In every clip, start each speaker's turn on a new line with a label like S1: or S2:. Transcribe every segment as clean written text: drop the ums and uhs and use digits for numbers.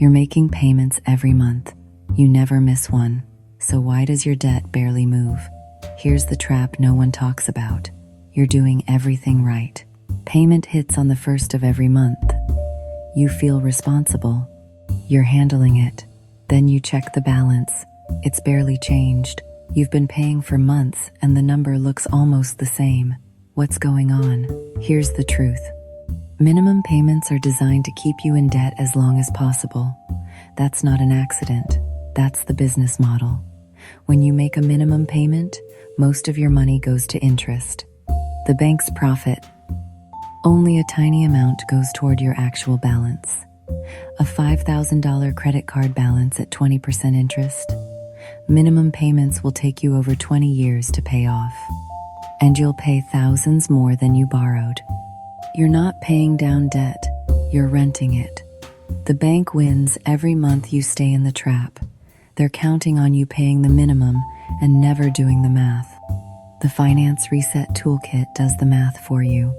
S1: You're making payments every month. You never miss one. So why does your debt barely move? Here's the trap no one talks about. You're doing everything right. Payment hits on the first of every month. You feel responsible. You're handling it. Then you check the balance. It's barely changed. You've been paying for months and the number looks almost the same. What's going on? Here's the truth. Minimum payments are designed to keep you in debt as long as possible. That's not an accident. That's the business model. When you make a minimum payment, most of your money goes to interest. The banks profit. Only a tiny amount goes toward your actual balance. A $5,000 credit card balance at 20% interest. Minimum payments will take you over 20 years to pay off. And you'll pay thousands more than you borrowed. You're not paying down debt, you're renting it. The bank wins every month you stay in the trap. They're counting on you paying the minimum and never doing the math. The Finance Reset Toolkit does the math for you.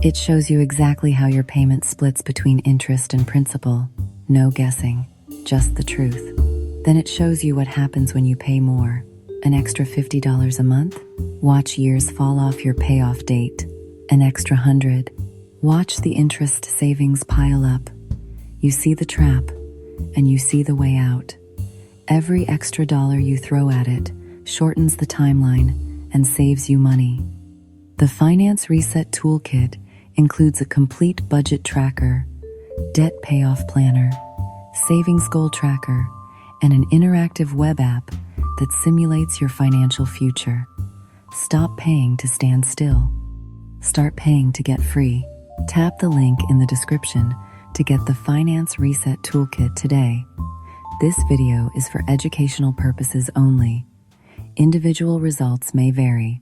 S1: It shows you exactly how your payment splits between interest and principal. No guessing, just the truth. Then it shows you what happens when you pay more. An extra $50 a month? Watch years fall off your payoff date. An extra $100. Watch the interest savings pile up. You see the trap, and you see the way out. Every extra dollar you throw at it shortens the timeline and saves you money. The Finance Reset Toolkit includes a complete budget tracker, debt payoff planner, savings goal tracker, and an interactive web app that simulates your financial future. Stop paying to stand still. Start paying to get free. Tap the link in the description to get the Finance Reset Toolkit today. This video is for educational purposes only. Individual results may vary.